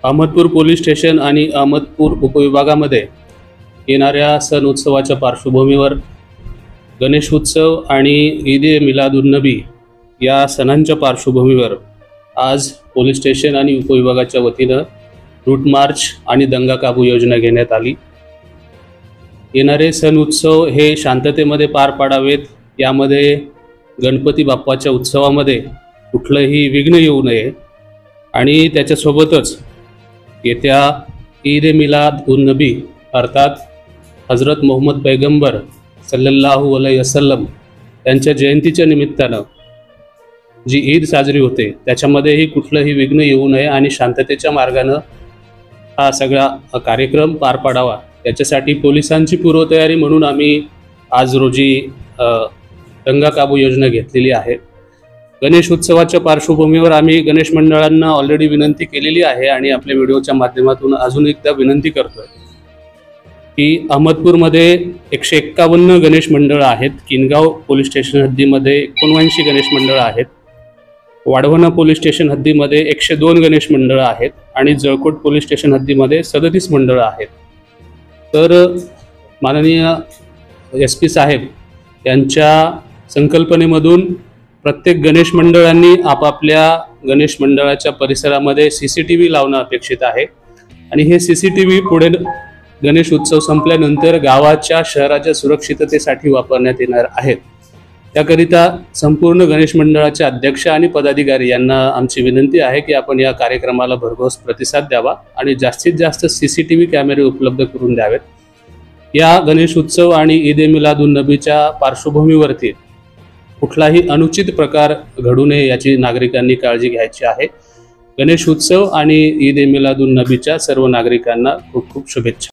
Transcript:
Ahmadpur police station आणि अहमदपूर उपविभागामध्ये येणाऱ्या सण उत्सवाच्या पार्श्वभूमीवर गणेश उत्सव आणि ईद ए मिलादुन्नबी या सणांच्या पार्श्वभूमीवर आज पोलीस स्टेशन आणि उपविभागाच्या वतीनं रूट मार्च आणि दंगा काबू योजना घेण्यात आली। येणारे सण उत्सव हे शांततेमध्ये पार पाडावेत, यामध्ये गणपती बाप्पाच्या उत्सवामध्ये कुठलंही विघ्न येऊ नये आणि त्याच्यासोबतच येत्या ईद ए मिलाद-उन-नबी अर्थात हजरत मोहम्मद पैगंबर सल्लल्लाहु अलैहि वसल्लम यांच्या जयंतीच्या निमित्तानं जी ईद साजरी होते त्याच्यामध्येही कुठलंही विघ्न येऊ नये आणि शांततेच्या मार्गानं हा सगळा कार्यक्रम पार पाडावा, त्याच्यासाठी पोलिसांची पूर्वतयारी म्हणून आम्ही आज रोजी दंगा काबू योजना घेतलेली आहे। गणेश उत्सवाच्या पार्श्वभूमीवर आम्ही गणेश मंडळांना ऑलरेडी विनंती केलेली आहे आणि आपल्या व्हिडिओच्या माध्यमातून अजून एकदा विनंती करतोय की अहमदपूरमध्ये 151 गणेश मंडळ आहेत, किनगाव पोलीस स्टेशन हद्दीमध्ये 79 गणेश मंडळ आहेत, वाढवणा पोलीस स्टेशन हद्दीमध्ये 102 गणेश मंडळ आहेत आणि जळकोट पोलीस स्टेशन हद्दीमध्ये 37 मंडळ आहेत। तर माननीय SP साहेब यांच्या संकल्पनेमधून प्रत्येक गणेश मंडळांनी आपापल्या गणेश मंडळाच्या परिसरामध्ये CCTV लावणं अपेक्षित आहे आणि हे CCTV पुढे गणेश उत्सव संपल्यानंतर गावाच्या शहराच्या सुरक्षिततेसाठी वापरण्यात येणार आहेत। त्याकरिता संपूर्ण गणेश मंडळाचे अध्यक्ष आणि पदाधिकारी यांना आमची विनंती आहे की आपण या कार्यक्रमाला भरघोस प्रतिसाद द्यावा आणि जास्तीत जास्त CCTV कॅमेरे उपलब्ध करून द्यावेत। या गणेश उत्सव आणि ईद ए मिलाद-उन-नबीच्या पार्श्वभूमीवरती कुठलाही अनुचित प्रकार घडू नये याची नागरिकांनी काळजी घ्यायची आहे। गणेश उत्सव आणि ईद ए मिलाद-उन-नबीच्या सर्व नागरिकांना खूप खूप शुभेच्छा।